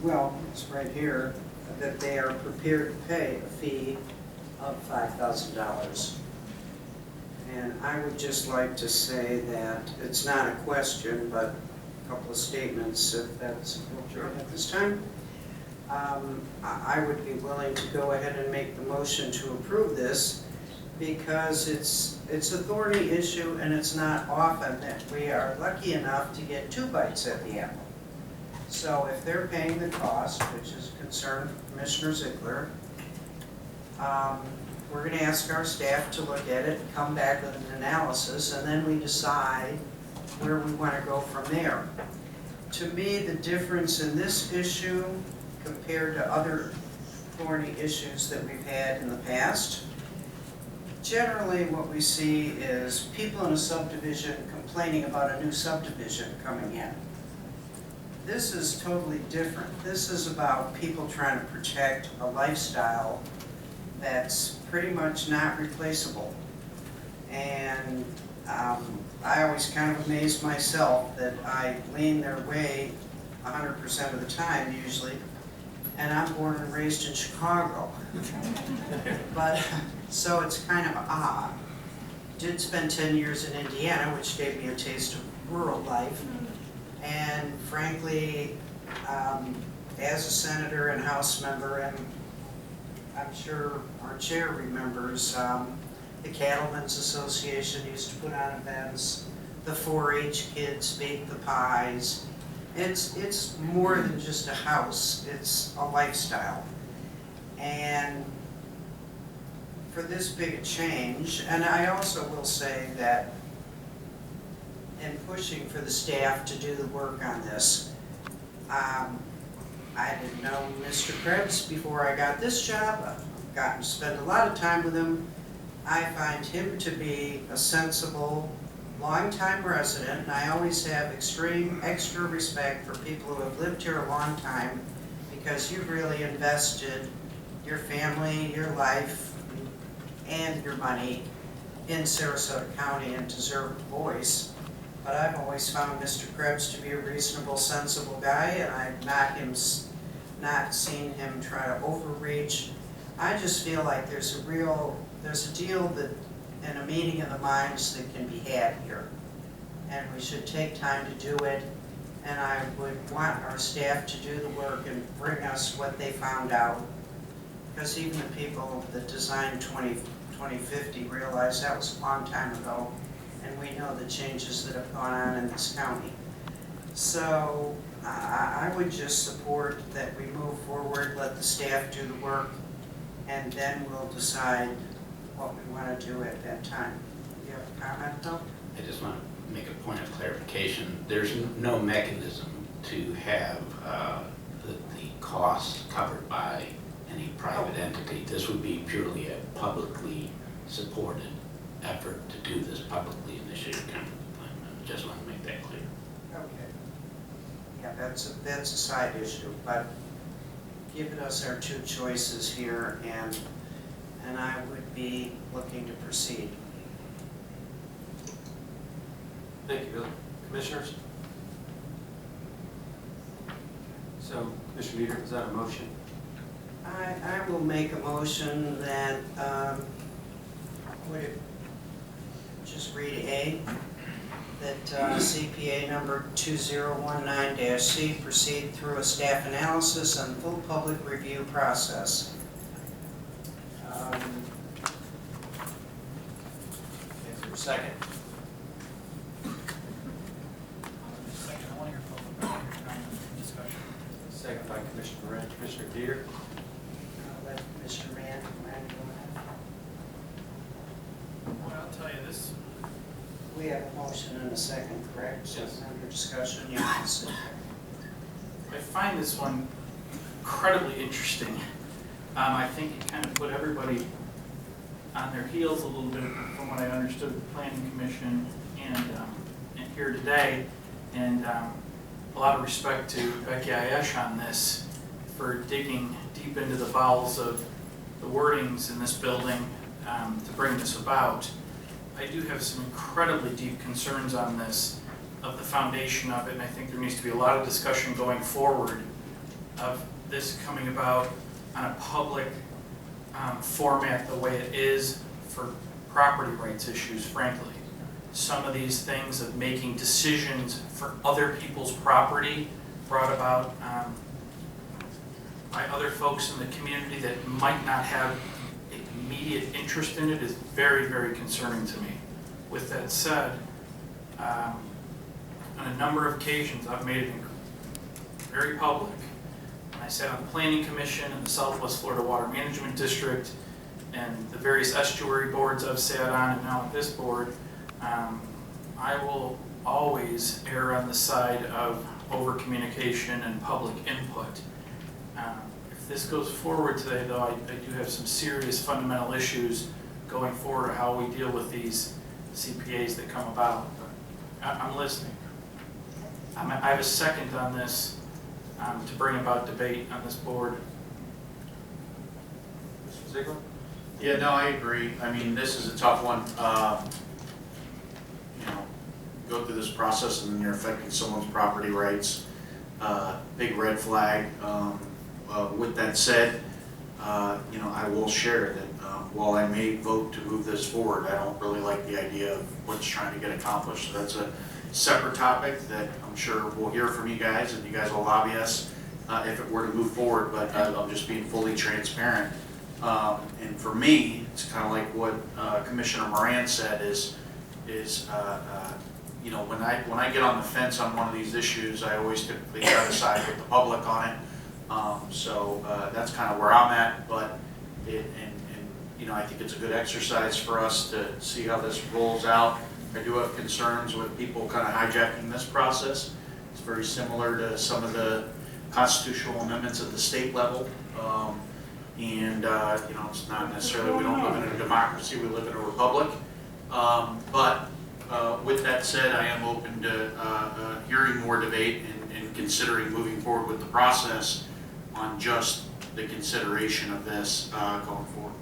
well, it's right here, that they are prepared to pay a fee of $5,000. And I would just like to say that it's not a question, but a couple of statements, if that's appropriate at this time. I would be willing to go ahead and make the motion to approve this because it's a thorny issue, and it's not often that we are lucky enough to get 2 bites at the apple. So if they're paying the cost, which is a concern for Commissioner Ziegler, we're going to ask our staff to look at it, come back with an analysis, and then we decide where we want to go from there. To me, the difference in this issue compared to other thorny issues that we've had in the past, generally what we see is people in a subdivision complaining about a new subdivision coming in. This is totally different. This is about people trying to protect a lifestyle that's pretty much not replaceable. And I always kind of amaze myself that I lean their way 100% of the time usually, and I'm born and raised in Chicago. But so it's kind of odd. Did spend 10 years in Indiana, which gave me a taste of rural life. And frankly, as a senator and House member, and I'm sure our chair remembers, the Cattlemen's Association used to put on events, the 4-H kids bake the pies. It's more than just a house, it's a lifestyle. And for this big a change, and I also will say that in pushing for the staff to do the work on this, I didn't know Mr. Krebs before I got this job. I've gotten to spend a lot of time with him. I find him to be a sensible, long-time resident, and I always have extreme extra respect for people who have lived here a long time because you've really invested your family, your life, and your money in Sarasota County and deserve a voice. But I've always found Mr. Krebs to be a reasonable, sensible guy, and I've not seen him try to overreach. I just feel like there's a deal that, and a meeting of the minds that can be had here. And we should take time to do it, and I would want our staff to do the work and bring us what they found out. Because even the people that designed 2050 realized that was a long time ago, and we know the changes that have gone on in this county. So I would just support that we move forward, let the staff do the work, and then we'll decide what we want to do at that time. Do you have a comment, though? I just want to make a point of clarification. There's no mechanism to have the costs covered by any private entity. This would be purely a publicly supported effort to do this publicly initiated kind of plan. I just want to make that clear. Okay. Yeah, that's a side issue, but giving us our 2 choices here, and I would be looking to proceed. Thank you, Bill. Commissioners? So, Commissioner Dieter, is that a motion? I will make a motion that, would it just read A, that CPA number 2019-C proceed through a staff analysis and full public review process. Is there a second? Second, I want to hear public comment and discussion. Second by Commissioner Moran. Commissioner Dieter? I'll let Mr. Rand go ahead. Well, I'll tell you this, We have a motion and a second, correct? So Yes. under discussion, yes. I find this one incredibly interesting. I think it kind of put everybody on their heels a little bit from what I understood of the Planning Commission and here today. And a lot of respect to Becky Ayesh on this for digging deep into the bowels of the wordings in this building to bring this about. I do have some incredibly deep concerns on this, of the foundation of it, and I think there needs to be a lot of discussion going forward of this coming about on a public format the way it is for property rights issues, frankly. Some of these things of making decisions for other people's property brought about by other folks in the community that might not have immediate interest in it is very, very concerning to me. With that said, on a number of occasions, I've made it very public. I sat on the Planning Commission and the Southwest Florida Water Management District and the various estuary boards I've sat on, and now on this board. I will always err on the side of over-communication and public input. If this goes forward today, though, I do have some serious fundamental issues going forward of how we deal with these CPAs that come about. But I'm listening. I have a second on this to bring about debate on this board. Mr. Ziegler? Yeah, no, I agree. I mean, this is a tough one. You know, go through this process and then you're affecting someone's property rights. Big red flag. With that said, you know, I will share that while I may vote to move this forward, I don't really like the idea of what's trying to get accomplished. So that's a separate topic that I'm sure we'll hear from you guys, and you guys will lobby us if it were to move forward, but I'm just being fully transparent. And for me, it's kind of like what Commissioner Moran said is you know, when I get on the fence on one of these issues, I always typically try to side with the public on it. So that's kind of where I'm at, but you know, I think it's a good exercise for us to see how this rolls out. I do have concerns with people kind of hijacking this process. It's very similar to some of the constitutional amendments at the state level. You know, it's not necessarily, we don't live in a democracy, we live in a republic. But with that said, I am open to hearing more debate and considering moving forward with the process on just the consideration of this going forward.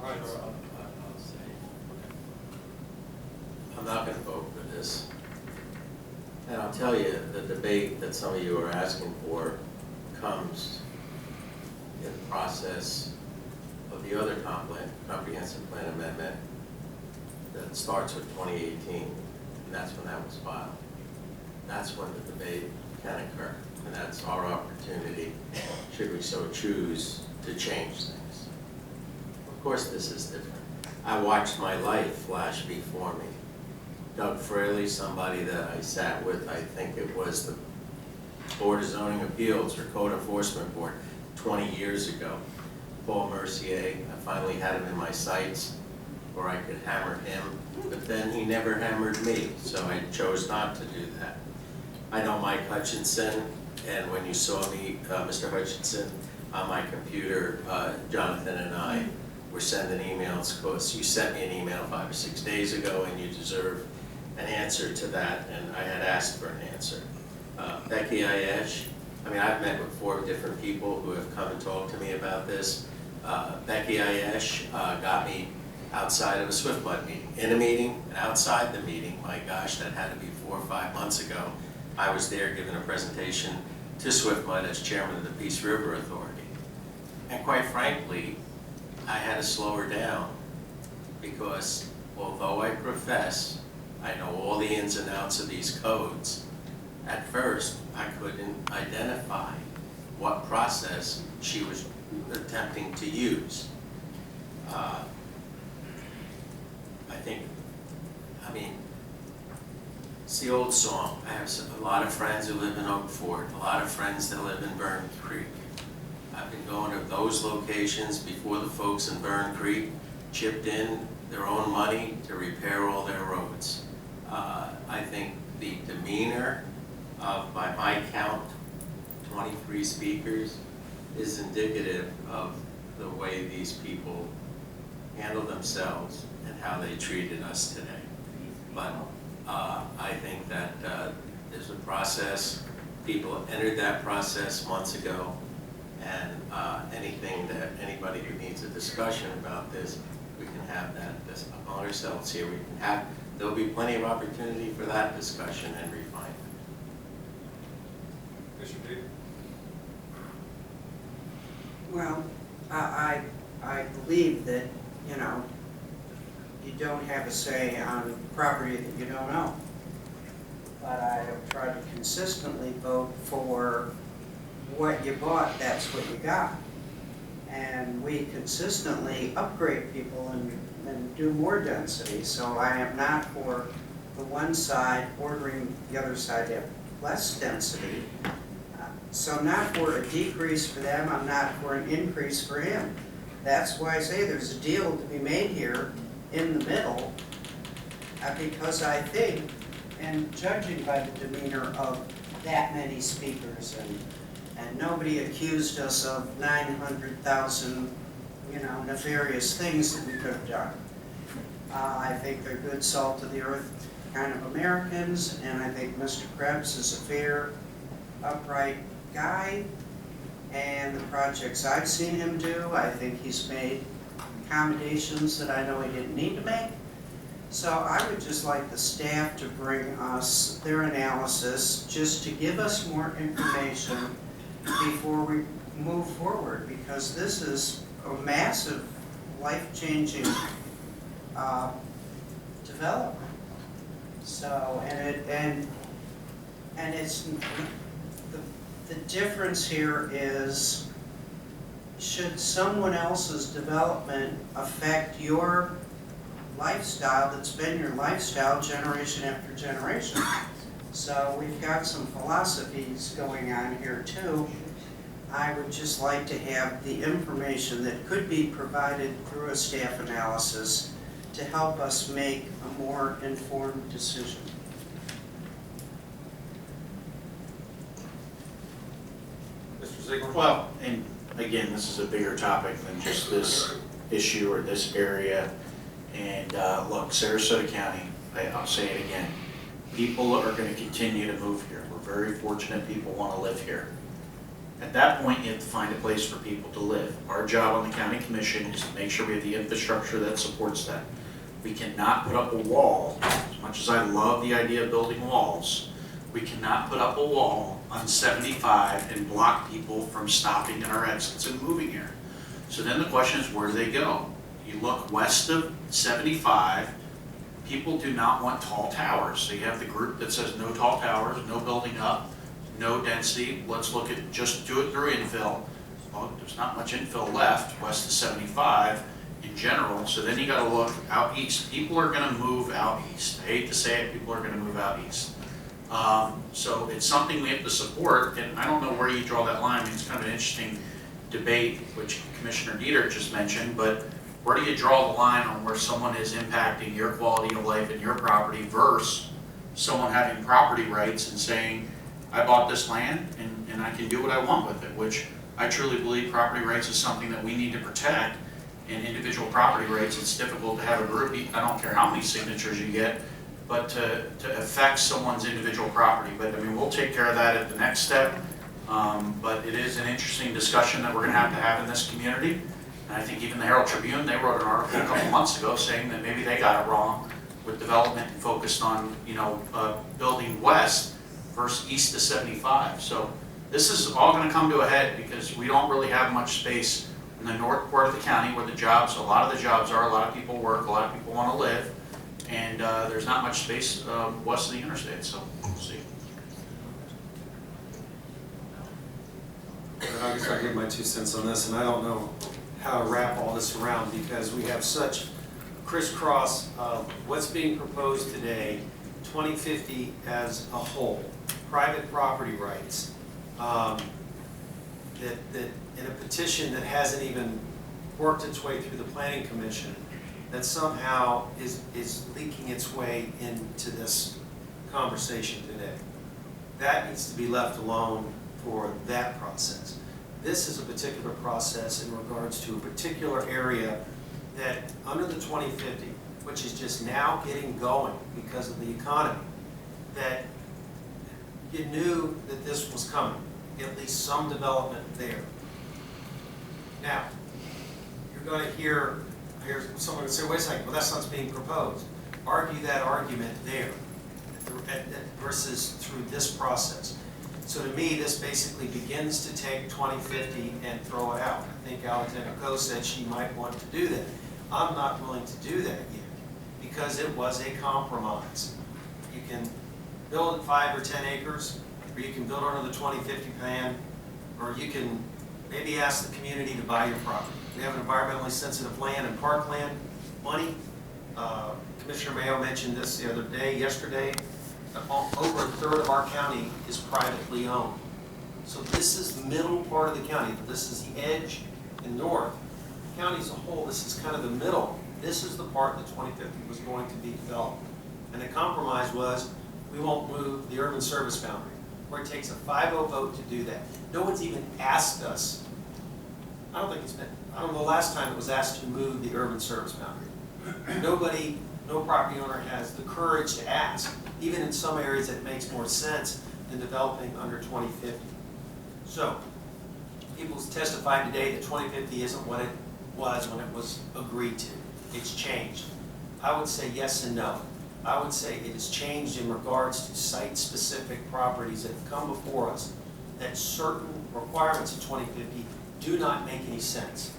All right. I'll say, I'm not going to vote for this. And I'll tell you, the debate that some of you are asking for comes in the process of the other comprehensive plan amendment that starts with 2018, and that's when that was filed. That's when the debate can occur, and that's our opportunity, should we so choose, to change things. Of course this is different. I watched my life flash before me. Doug Fraley, somebody that I sat with, I think it was the Board of Zoning Appeals or Code Enforcement Board 20 years ago. Paul Mercier, I finally had him in my sights where I could hammer him, but then he never hammered me, so I chose not to do that. I know Mike Hutchinson, and when you saw me, Mr. Hutchinson, on my computer, Jonathan and I were sending emails, because you sent me an email 5 or 6 days ago and you deserve an answer to that, and I had asked for an answer. Becky Ayesh, I mean, I've met with 4 different people who have come and talked to me about this. Becky Ayesh got me outside of a SwiftMud meeting, in a meeting and outside the meeting. My gosh, that had to be 4 or 5 months ago. I was there giving a presentation to SwiftMud as chairman of the Peace River Authority. And quite frankly, I had to slow her down because although I profess I know all the ins and outs of these codes, at first I couldn't identify what process she was attempting to use. I mean, it's the old song. I have a lot of friends who live in Oak Fort, a lot of friends that live in Burn Creek. I've been going to those locations before the folks in Burn Creek chipped in their own money to repair all their roads. I think the demeanor of, by my count, 23 speakers is indicative of the way these people handle themselves and how they treated us today. But I think that there's a process. People entered that process months ago, and anything that anybody who needs a discussion about this, we can have that among ourselves here. We can have there'll be plenty of opportunity for that discussion and refinement. Commissioner Deere? Well, I believe that, you know, you don't have a say on property that you don't own. But I have tried to consistently vote for what you bought, that's what you got. And we consistently upgrade people and do more density, so I am not for the one side ordering the other side to have less density. So I'm not for a decrease for them, I'm not for an increase for him. That's why I say there's a deal to be made here in the middle, because I think, and judging by the demeanor of that many speakers, and nobody accused us of 900,000, you know, nefarious things that we could have done. I think they're good salt of the earth kind of Americans, and I think Mr. Krebs is a fair, upright guy, and the projects I've seen him do, I think he's made accommodations that I know he didn't need to make. So I would just like the staff to bring us their analysis, just to give us more information before we move forward, because this is a massive, life-changing development. So, and it's, the difference here is, should someone else's development affect your lifestyle that's been your lifestyle generation after generation? So we've got some philosophies going on here too. I would just like to have the information that could be provided through a staff analysis to help us make a more informed decision. Mr. Ziegler? Well, and again, this is a bigger topic than just this issue or this area. And look, Sarasota County, I'll say it again, people are going to continue to move here. We're very fortunate people want to live here. At that point, you have to find a place for people to live. Our job on the county commission is to make sure we have the infrastructure that supports that. We cannot put up a wall, as much as I love the idea of building walls, we cannot put up a wall on 75 and block people from stopping at our exits and moving here. So then the question is, where do they go? You look west of 75, people do not want tall towers. So you have the group that says no tall towers, no building up, no density. Let's look at, just do it through infill. Well, there's not much infill left west of 75 in general. So then you got to look out east. People are going to move out east. I hate to say it, people are going to move out east. So it's something we have to support, and I don't know where you draw that line. I mean, it's kind of an interesting debate, which Commissioner Dieter just mentioned, but where do you draw the line on where someone is impacting your quality of life and your property versus someone having property rights and saying, I bought this land and I can do what I want with it, which I truly believe property rights is something that we need to protect. And individual property rights, it's difficult to have a group, I don't care how many signatures you get, but to affect someone's individual property. But I mean, we'll take care of that at the next step. But it is an interesting discussion that we're going to have in this community. And I think even the Herald Tribune, they wrote an article a couple months ago saying that maybe they got it wrong with development and focused on, building west versus east of 75. So this is all going to come to a head because we don't really have much space in the north part of the county where a lot of the jobs are, a lot of people work, a lot of people want to live, and there's not much space west of the interstate, so we'll see. I guess I'll give my 2 cents on this, and I don't know how to wrap all this around because we have such crisscross of what's being proposed today, 2050 as a whole, private property rights, that in a petition that hasn't even worked its way through the Planning Commission, that somehow is leaking its way into this conversation today. That needs to be left alone for that process. This is a particular process in regards to a particular area that under the 2050, which is just now getting going because of the economy, that you knew that this was coming, at least some development there. Now, you're going to hear someone say, wait a second, well, that's not being proposed. argue that argument there versus through this process. So to me, this basically begins to take 2050 and throw it out. I think Alexandra Coe said she might want to do that. I'm not willing to do that yet because it was a compromise. You can build at 5 or 10 acres, or you can build under the 2050 plan, or you can maybe ask the community to buy your property. We have an environmentally sensitive land and parkland money. Commissioner Mayo mentioned this the other day, yesterday. Over a third of our county is privately owned. So this is the middle part of the county. This is the edge and north. The county as a whole, this is kind of the middle. This is the part that 2050 was going to be developed. And the compromise was, we won't move the urban service boundary, where it takes a 5-0 vote to do that. No one's even asked us. I don't know the last time it was asked to move the urban service boundary. Nobody, no property owner has the courage to ask. Even in some areas, it makes more sense than developing under 2050. So, people testified today that 2050 isn't what it was when it was agreed to. It's changed. I would say yes and no. I would say it has changed in regards to site-specific properties that have come before us, that certain requirements of 2050 do not make any sense.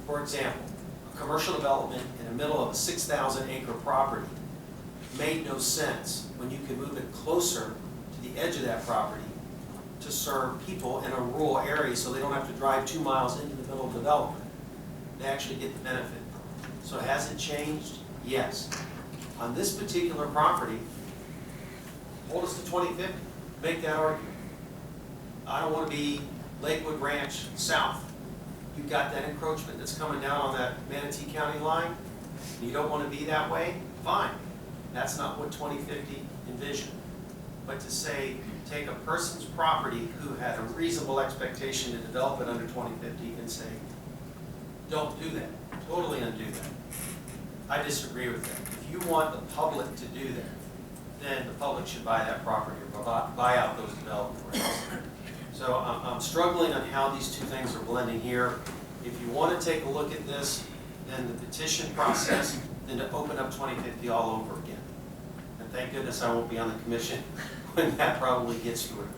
For example, a commercial development in the middle of a 6,000-acre property made no sense when you could move it closer to the edge of that property to serve people in a rural area so they don't have to drive 2 miles into the middle of development. They actually get the benefit. So has it changed? Yes. On this particular property, hold us to 2050, make that argument. I don't want to be Lakewood Ranch South. You've got that encroachment that's coming down on that Manatee County line. You don't want to be that way? Fine. That's not what 2050 envisioned. But to say, take a person's property who had a reasonable expectation to develop it under 2050 and say, don't do that, totally undo that. I disagree with that. If you want the public to do that, then the public should buy that property or buy out those development rights. So I'm struggling on how these two things are blending here. If you want to take a look at this, then the petition process, then to open up 2050 all over again. And thank goodness I won't be on the commission when that probably gets through,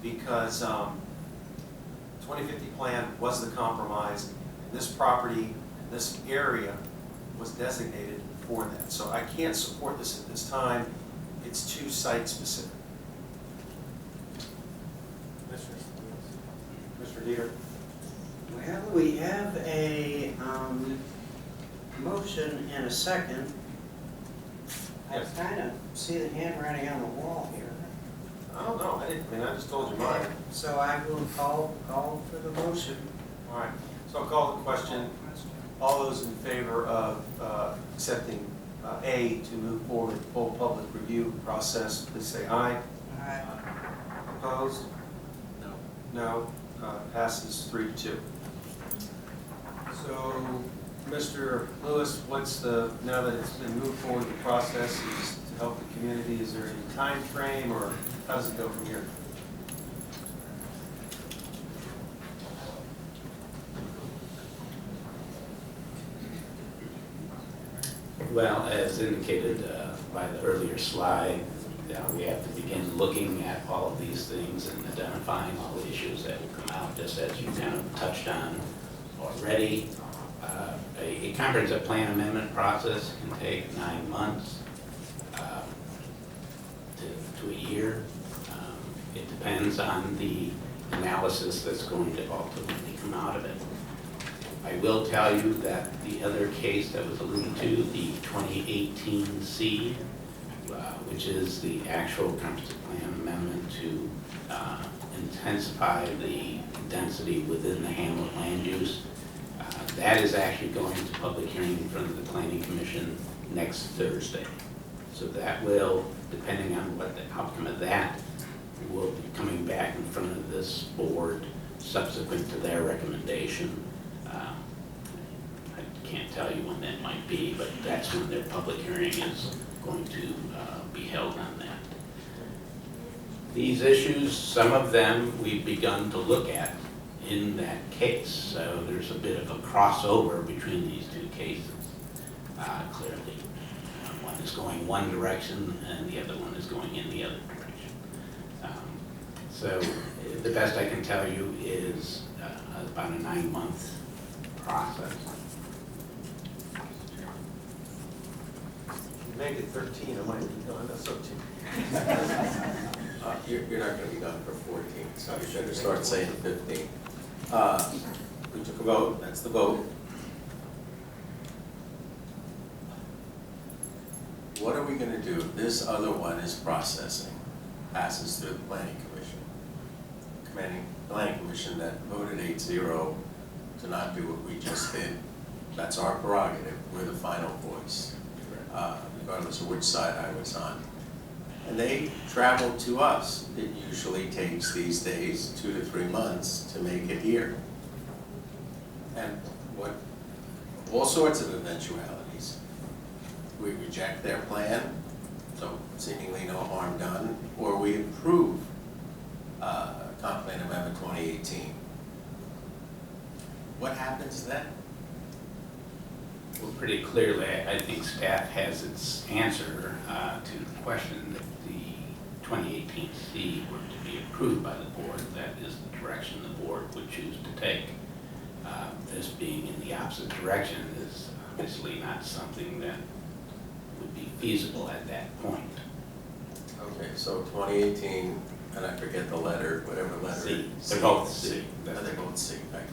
because 2050 plan was the compromise, and this property, this area was designated for that. So I can't support this at this time. It's too site specific. Mr. Dieter. Well, we have a motion and a second. I Yes. kind of see the handwriting on the wall here. I don't know. I just told you mine. So I will call for the motion. All right. So I'll call the question. All those in favor of accepting A to move forward with full public review process, please say aye. Aye. Opposed? No. No. Passes 3-2. So, Mr. Lewis, now that it's been moved forward the process, is to help the community, is there any time frame, or how does it go from here? Well, as indicated by the earlier slide, we have to begin looking at all of these things and identifying all the issues that will come out, just as you kind of touched on already. A comprehensive plan amendment process can take 9 months to a year. It depends on the analysis that's going to ultimately come out of it. I will tell you that the other case that was alluded to, the 2018C, which is the actual comprehensive plan amendment to intensify the density within the Hamlet land use, that is actually going to public hearing in front of the Planning Commission next Thursday. So that will, depending on what the outcome of that, will be coming back in front of this board subsequent to their recommendation. I can't tell you when that might be, but that's when their public hearing is going to be held on that. These issues, some of them we've begun to look at in that case, so there's a bit of a crossover between these two cases, clearly. One is going one direction and the other one is going in the other direction. So the best I can tell you is about a 9-month process. You make it 13, I might be gone, that's up to you. You're not gonna be done for 14, so you should start saying 15. We took a vote, that's the vote. What are we gonna do if this other one is processing, passes through the planning commission? Planning commission that voted 8-0 to not do what we just did. That's our prerogative, we're the final voice, regardless of which side I was on. And they travel to us. It usually takes these days 2 to 3 months to make it here. And all sorts of eventualities. We reject their plan, so seemingly no harm done, or we approve comp plan amendment 2018. What happens then? Well, pretty clearly, I think staff has its answer to the question. If the 2018 C were to be approved by the board, that is the direction the board would choose to take. This being in the opposite direction is obviously not something that would be feasible at that point. Okay, so 2018, and I forget the letter, whatever letter. C. They're both C. They're both C, right?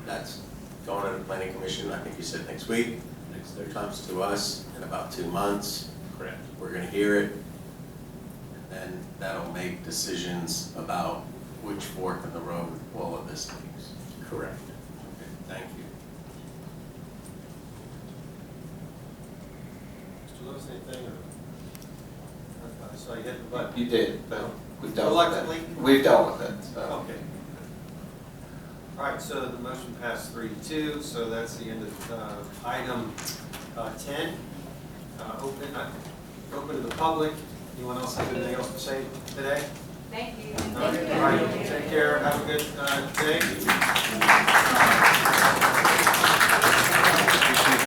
That's going to the planning commission, I think you said next week. Next It Thursday. comes to us in about 2 months. Correct. We're gonna hear it, and then that'll make decisions about which fork in the road all of this takes. Correct. Okay, thank you. Mr. Lewis, anything, or? I saw you hit the button. You did, but we've dealt with it. Reluctantly? We've dealt with it, so. Okay. All right, so the motion passed 3-2, so that's the end of item 10. Open to the public. Anyone else have anything else to say today? Thank you. All right, take care, have a good day.